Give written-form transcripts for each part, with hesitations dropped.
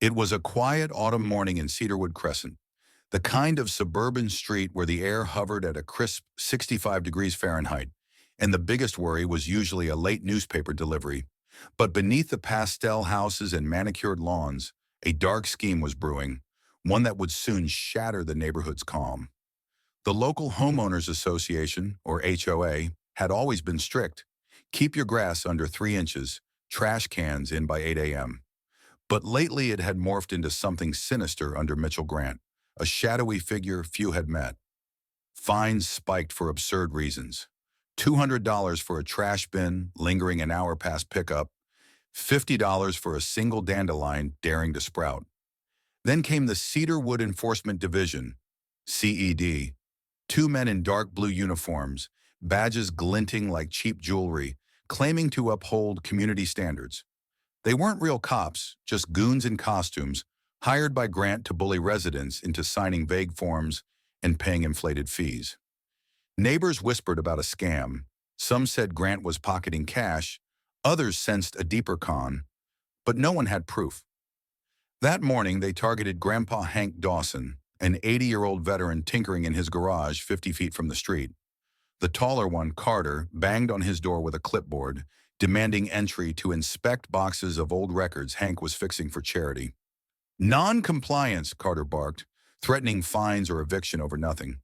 It was a quiet autumn morning in Cedarwood Crescent, the kind of suburban street where the air hovered at a crisp 65 degrees Fahrenheit, and the biggest worry was usually a late newspaper delivery. But beneath the pastel houses and manicured lawns, a dark scheme was brewing, one that would soon shatter the neighborhood's calm. The local Homeowners Association, or HOA, had always been strict. Keep your grass under 3 inches, trash cans in by 8 a.m. But lately it had morphed into something sinister under Mitchell Grant, a shadowy figure few had met. Fines spiked for absurd reasons. $200 for a trash bin lingering an hour past pickup, $50 for a single dandelion daring to sprout. Then came the Cedarwood Enforcement Division, CED, two men in dark blue uniforms, badges glinting like cheap jewelry, claiming to uphold community standards. They weren't real cops, just goons in costumes, hired by Grant to bully residents into signing vague forms and paying inflated fees. Neighbors whispered about a scam. Some said Grant was pocketing cash, others sensed a deeper con, but no one had proof. That morning, they targeted Grandpa Hank Dawson, an 80-year-old veteran tinkering in his garage 50 feet from the street. The taller one, Carter, banged on his door with a clipboard, demanding entry to inspect boxes of old records Hank was fixing for charity. Non-compliance, Carter barked, threatening fines or eviction over nothing.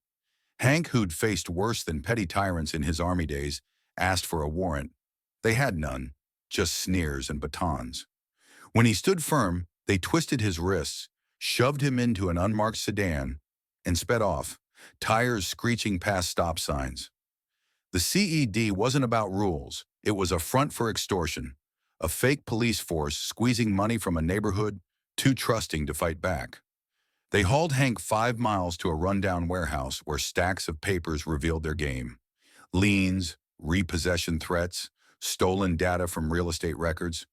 Hank, who'd faced worse than petty tyrants in his army days, asked for a warrant. They had none, just sneers and batons. When he stood firm, they twisted his wrists, shoved him into an unmarked sedan, and sped off, tires screeching past stop signs. The CED wasn't about rules. It was a front for extortion, a fake police force squeezing money from a neighborhood too trusting to fight back. They hauled Hank 5 miles to a rundown warehouse where stacks of papers revealed their game. Liens, repossession threats, stolen data from real estate records.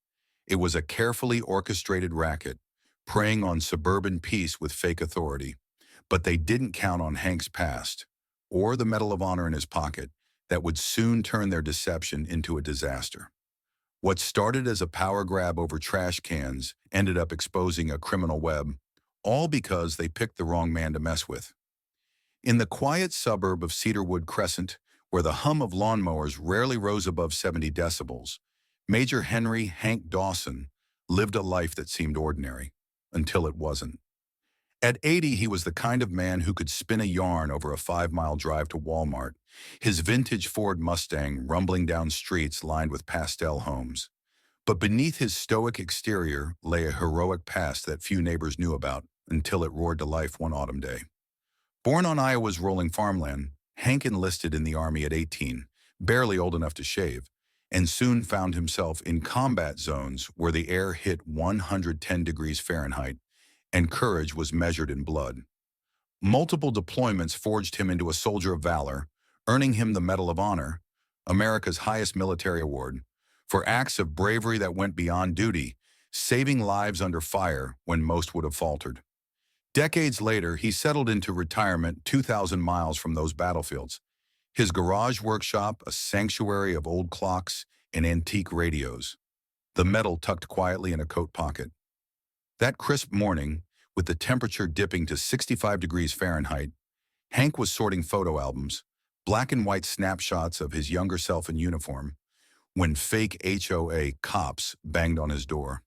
It was a carefully orchestrated racket, preying on suburban peace with fake authority. But they didn't count on Hank's past, or the Medal of Honor in his pocket, that would soon turn their deception into a disaster. What started as a power grab over trash cans ended up exposing a criminal web, all because they picked the wrong man to mess with. In the quiet suburb of Cedarwood Crescent, where the hum of lawnmowers rarely rose above 70 decibels, Major Henry Hank Dawson lived a life that seemed ordinary, until it wasn't. At 80, he was the kind of man who could spin a yarn over a 5-mile drive to Walmart, his vintage Ford Mustang rumbling down streets lined with pastel homes. But beneath his stoic exterior lay a heroic past that few neighbors knew about until it roared to life one autumn day. Born on Iowa's rolling farmland, Hank enlisted in the Army at 18, barely old enough to shave, and soon found himself in combat zones where the air hit 110 degrees Fahrenheit and courage was measured in blood. Multiple deployments forged him into a soldier of valor, earning him the Medal of Honor, America's highest military award, for acts of bravery that went beyond duty, saving lives under fire when most would have faltered. Decades later, he settled into retirement 2,000 miles from those battlefields, his garage workshop a sanctuary of old clocks and antique radios, the medal tucked quietly in a coat pocket. That crisp morning, with the temperature dipping to 65 degrees Fahrenheit, Hank was sorting photo albums, black and white snapshots of his younger self in uniform, when fake HOA cops banged on his door.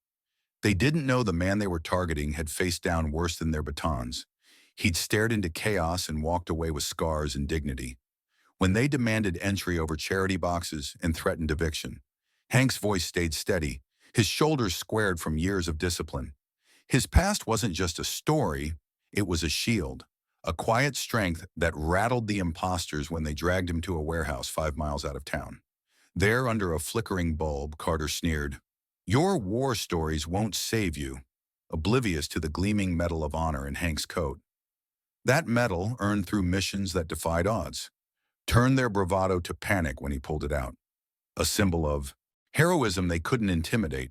They didn't know the man they were targeting had faced down worse than their batons. He'd stared into chaos and walked away with scars and dignity. When they demanded entry over charity boxes and threatened eviction, Hank's voice stayed steady, his shoulders squared from years of discipline. His past wasn't just a story, it was a shield, a quiet strength that rattled the imposters when they dragged him to a warehouse 5 miles out of town. There, under a flickering bulb, Carter sneered, "Your war stories won't save you," oblivious to the gleaming Medal of Honor in Hank's coat. That medal, earned through missions that defied odds, turned their bravado to panic when he pulled it out, a symbol of heroism they couldn't intimidate.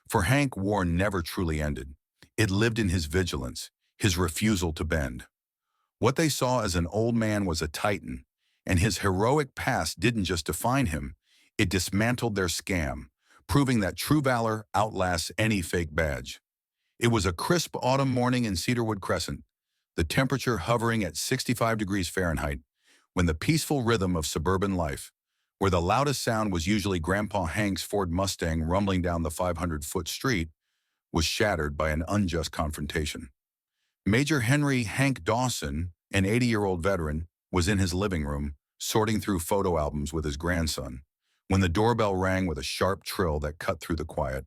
For Hank, war never truly ended. It lived in his vigilance, his refusal to bend. What they saw as an old man was a titan, and his heroic past didn't just define him, it dismantled their scam, proving that true valor outlasts any fake badge. It was a crisp autumn morning in Cedarwood Crescent, the temperature hovering at 65 degrees Fahrenheit, when the peaceful rhythm of suburban life, where the loudest sound was usually Grandpa Hank's Ford Mustang rumbling down the 500-foot street, was shattered by an unjust confrontation. Major Henry Hank Dawson, an 80-year-old veteran, was in his living room, sorting through photo albums with his grandson, when the doorbell rang with a sharp trill that cut through the quiet.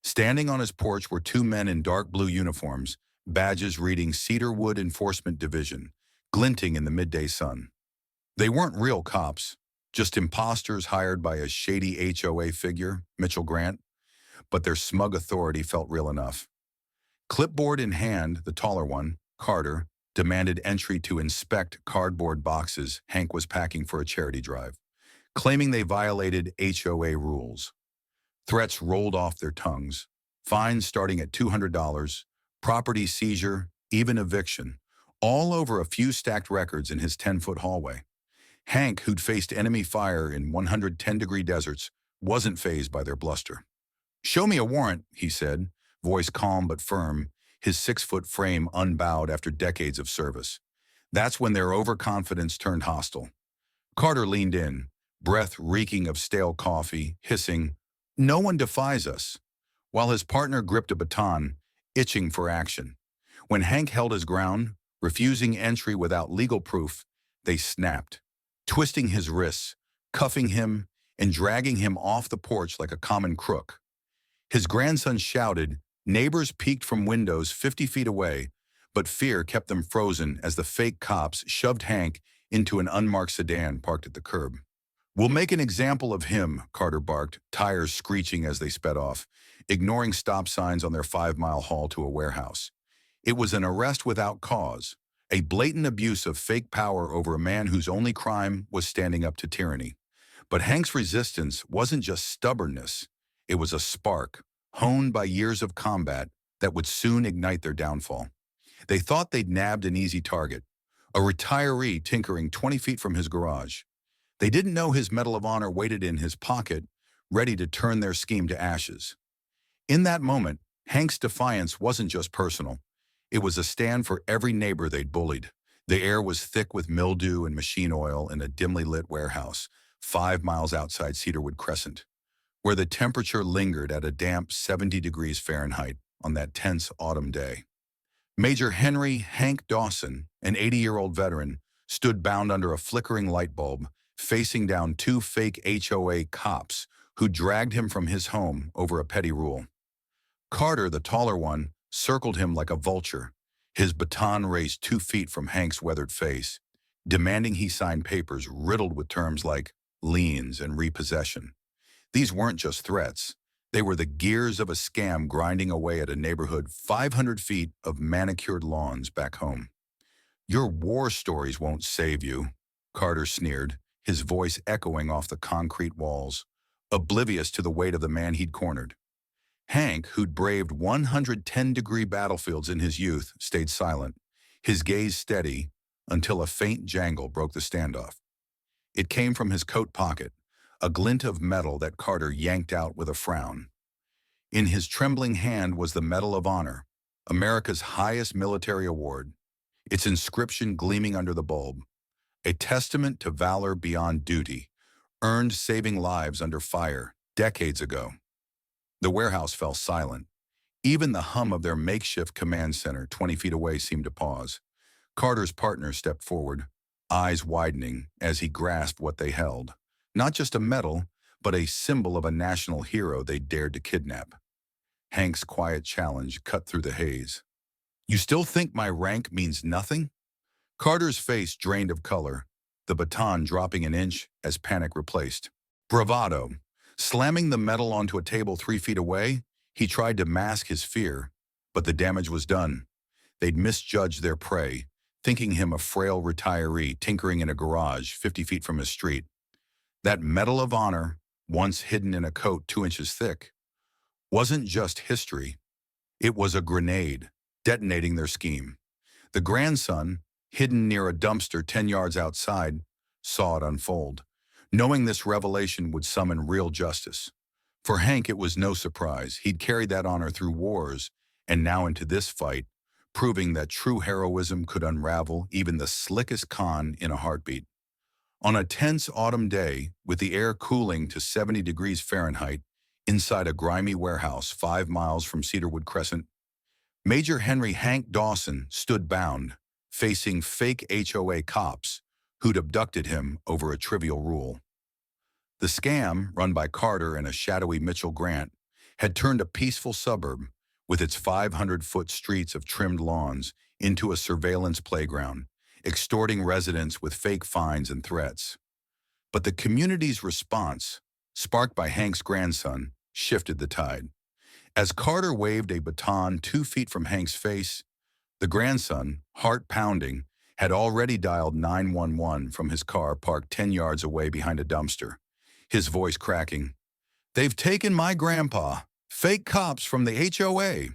Standing on his porch were two men in dark blue uniforms, badges reading Cedarwood Enforcement Division, glinting in the midday sun. They weren't real cops, just imposters hired by a shady HOA figure, Mitchell Grant, but their smug authority felt real enough. Clipboard in hand, the taller one, Carter, demanded entry to inspect cardboard boxes Hank was packing for a charity drive, claiming they violated HOA rules. Threats rolled off their tongues, fines starting at $200, property seizure, even eviction, all over a few stacked records in his 10-foot hallway. Hank, who'd faced enemy fire in 110-degree deserts, wasn't fazed by their bluster. "Show me a warrant," he said, voice calm but firm, his 6-foot frame unbowed after decades of service. That's when their overconfidence turned hostile. Carter leaned in, breath reeking of stale coffee, hissing, "No one defies us," while his partner gripped a baton, itching for action. When Hank held his ground, refusing entry without legal proof, they snapped, twisting his wrists, cuffing him, and dragging him off the porch like a common crook. His grandson shouted, neighbors peeked from windows 50 feet away, but fear kept them frozen as the fake cops shoved Hank into an unmarked sedan parked at the curb. "We'll make an example of him," Carter barked, tires screeching as they sped off, ignoring stop signs on their 5-mile haul to a warehouse. It was an arrest without cause, a blatant abuse of fake power over a man whose only crime was standing up to tyranny. But Hank's resistance wasn't just stubbornness. It was a spark, honed by years of combat, that would soon ignite their downfall. They thought they'd nabbed an easy target, a retiree tinkering 20 feet from his garage. They didn't know his Medal of Honor waited in his pocket, ready to turn their scheme to ashes. In that moment, Hank's defiance wasn't just personal. It was a stand for every neighbor they'd bullied. The air was thick with mildew and machine oil in a dimly lit warehouse, 5 miles outside Cedarwood Crescent, where the temperature lingered at a damp 70 degrees Fahrenheit on that tense autumn day. Major Henry Hank Dawson, an 80-year-old veteran, stood bound under a flickering light bulb, facing down two fake HOA cops who dragged him from his home over a petty rule. Carter, the taller one, circled him like a vulture, his baton raised 2 feet from Hank's weathered face, demanding he sign papers riddled with terms like liens and repossession. These weren't just threats. They were the gears of a scam grinding away at a neighborhood 500 feet of manicured lawns back home. "Your war stories won't save you," Carter sneered, his voice echoing off the concrete walls, oblivious to the weight of the man he'd cornered. Hank, who'd braved 110-degree battlefields in his youth, stayed silent, his gaze steady, until a faint jangle broke the standoff. It came from his coat pocket, a glint of metal that Carter yanked out with a frown. In his trembling hand was the Medal of Honor, America's highest military award, its inscription gleaming under the bulb, a testament to valor beyond duty, earned saving lives under fire decades ago. The warehouse fell silent. Even the hum of their makeshift command center 20 feet away seemed to pause. Carter's partner stepped forward, eyes widening as he grasped what they held. Not just a medal, but a symbol of a national hero they dared to kidnap. Hank's quiet challenge cut through the haze. "You still think my rank means nothing?" Carter's face drained of color, the baton dropping an inch as panic replaced bravado. Slamming the medal onto a table 3 feet away, he tried to mask his fear, but the damage was done. They'd misjudged their prey, thinking him a frail retiree tinkering in a garage 50 feet from his street. That Medal of Honor, once hidden in a coat 2 inches thick, wasn't just history. It was a grenade, detonating their scheme. The grandson, hidden near a dumpster 10 yards outside, saw it unfold, knowing this revelation would summon real justice. For Hank, it was no surprise. He'd carried that honor through wars and now into this fight, proving that true heroism could unravel even the slickest con in a heartbeat. On a tense autumn day, with the air cooling to 70 degrees Fahrenheit, inside a grimy warehouse 5 miles from Cedarwood Crescent, Major Henry Hank Dawson stood bound, facing fake HOA cops who'd abducted him over a trivial rule. The scam, run by Carter and a shadowy Mitchell Grant, had turned a peaceful suburb, with its 500-foot streets of trimmed lawns, into a surveillance playground, extorting residents with fake fines and threats. But the community's response, sparked by Hank's grandson, shifted the tide. As Carter waved a baton 2 feet from Hank's face, the grandson, heart pounding, had already dialed 911 from his car parked 10 yards away behind a dumpster, his voice cracking. "They've taken my grandpa. Fake cops from the HOA."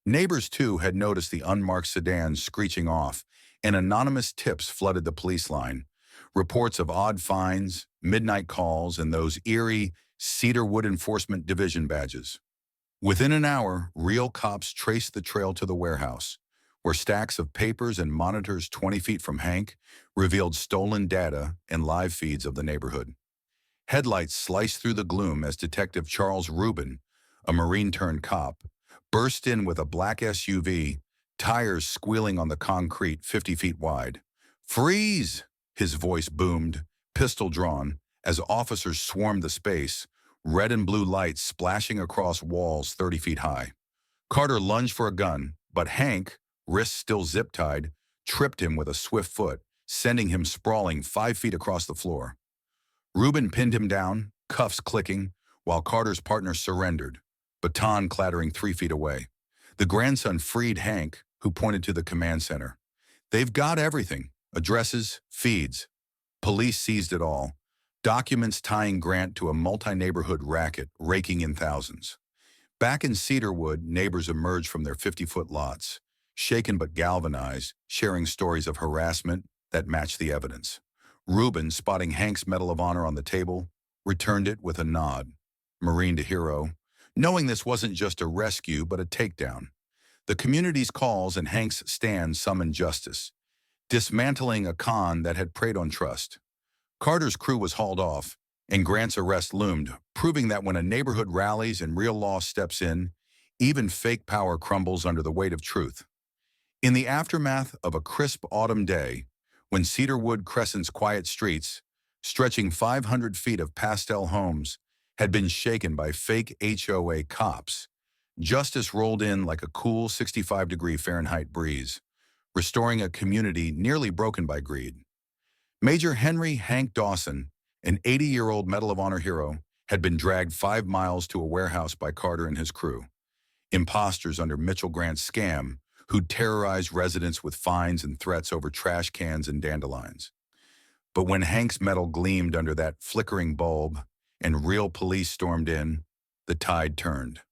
Neighbors, too, had noticed the unmarked sedan screeching off, and anonymous tips flooded the police line. Reports of odd fines, midnight calls, and those eerie Cedarwood Enforcement Division badges. Within an hour, real cops traced the trail to the warehouse, where stacks of papers and monitors 20 feet from Hank revealed stolen data and live feeds of the neighborhood. Headlights sliced through the gloom as Detective Charles Rubin, a Marine-turned-cop, burst in with a black SUV, tires squealing on the concrete 50 feet wide. "Freeze!" his voice boomed, pistol drawn, as officers swarmed the space, red and blue lights splashing across walls 30 feet high. Carter lunged for a gun, but Hank, wrists still zip-tied, tripped him with a swift foot, sending him sprawling 5 feet across the floor. Rubin pinned him down, cuffs clicking, while Carter's partner surrendered, baton clattering 3 feet away. The grandson freed Hank, who pointed to the command center. "They've got everything. Addresses, feeds." Police seized it all. Documents tying Grant to a multi-neighborhood racket raking in thousands. Back in Cedarwood, neighbors emerged from their 50-foot lots, shaken but galvanized, sharing stories of harassment that matched the evidence. Rubin, spotting Hank's Medal of Honor on the table, returned it with a nod. Marine to hero, knowing this wasn't just a rescue but a takedown. The community's calls and Hank's stand summoned justice, dismantling a con that had preyed on trust. Carter's crew was hauled off, and Grant's arrest loomed, proving that when a neighborhood rallies and real law steps in, even fake power crumbles under the weight of truth. In the aftermath of a crisp autumn day, when Cedarwood Crescent's quiet streets, stretching 500 feet of pastel homes, had been shaken by fake HOA cops, justice rolled in like a cool 65-degree Fahrenheit breeze, restoring a community nearly broken by greed. Major Henry Hank Dawson, an 80-year-old Medal of Honor hero, had been dragged 5 miles to a warehouse by Carter and his crew. Imposters under Mitchell Grant's scam, who'd terrorized residents with fines and threats over trash cans and dandelions. But when Hank's medal gleamed under that flickering bulb and real police stormed in, the tide turned.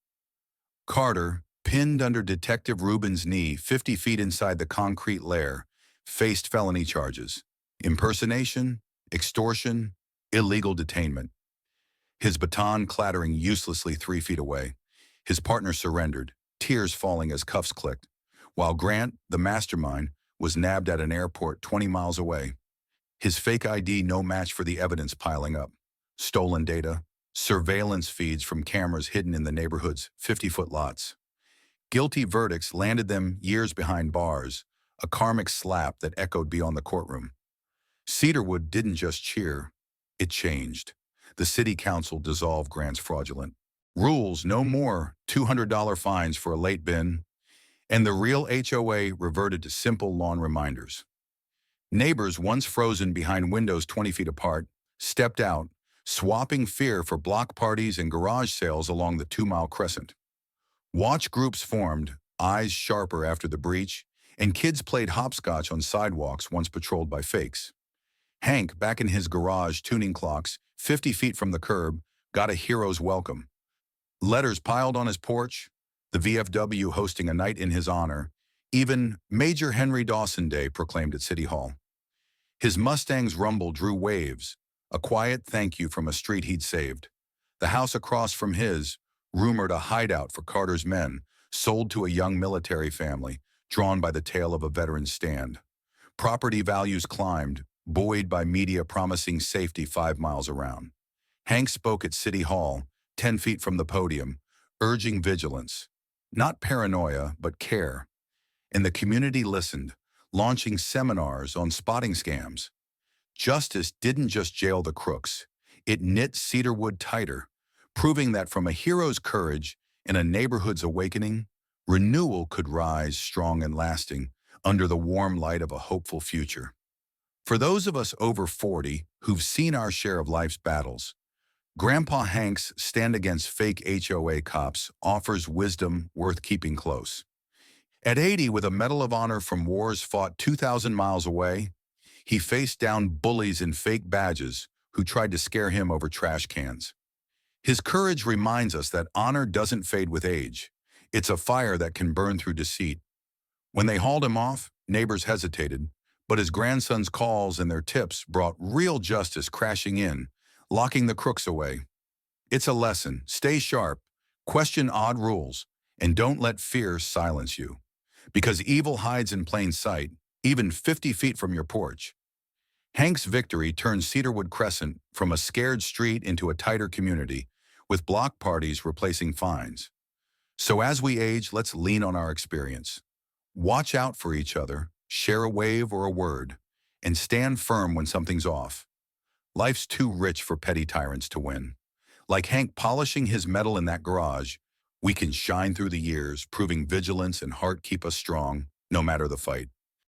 Carter, pinned under Detective Rubin's knee 50 feet inside the concrete lair, faced felony charges: impersonation, extortion, illegal detainment. His baton clattering uselessly 3 feet away, his partner surrendered, tears falling as cuffs clicked, while Grant, the mastermind, was nabbed at an airport 20 miles away. His fake ID no match for the evidence piling up. Stolen data, surveillance feeds from cameras hidden in the neighborhood's 50-foot lots. Guilty verdicts landed them years behind bars, a karmic slap that echoed beyond the courtroom. Cedarwood didn't just cheer, it changed. The city council dissolved Grant's fraudulent rules: no more $200 fines for a late bin, and the real HOA reverted to simple lawn reminders. Neighbors, once frozen behind windows 20 feet apart, stepped out, swapping fear for block parties and garage sales along the 2-mile crescent. Watch groups formed, eyes sharper after the breach, and kids played hopscotch on sidewalks once patrolled by fakes. Hank, back in his garage tuning clocks 50 feet from the curb, got a hero's welcome. Letters piled on his porch, the VFW hosting a night in his honor, even Major Henry Dawson Day proclaimed at City Hall. His Mustang's rumble drew waves, a quiet thank you from a street he'd saved. The house across from his, rumored a hideout for Carter's men, sold to a young military family, drawn by the tale of a veteran's stand. Property values climbed, buoyed by media promising safety 5 miles around. Hank spoke at City Hall, 10 feet from the podium, urging vigilance. Not paranoia, but care. And the community listened, launching seminars on spotting scams. Justice didn't just jail the crooks. It knit Cedarwood tighter, proving that from a hero's courage and a neighborhood's awakening, renewal could rise strong and lasting under the warm light of a hopeful future. For those of us over 40 who've seen our share of life's battles, Grandpa Hank's stand against fake HOA cops offers wisdom worth keeping close. At 80, with a Medal of Honor from wars fought 2,000 miles away, he faced down bullies in fake badges who tried to scare him over trash cans. His courage reminds us that honor doesn't fade with age. It's a fire that can burn through deceit. When they hauled him off, neighbors hesitated, but his grandson's calls and their tips brought real justice crashing in, locking the crooks away. It's a lesson. Stay sharp, question odd rules, and don't let fear silence you. Because evil hides in plain sight, even 50 feet from your porch. Hank's victory turned Cedarwood Crescent from a scared street into a tighter community, with block parties replacing fines. So as we age, let's lean on our experience. Watch out for each other, share a wave or a word, and stand firm when something's off. Life's too rich for petty tyrants to win. Like Hank polishing his metal in that garage, we can shine through the years, proving vigilance and heart keep us strong, no matter the fight.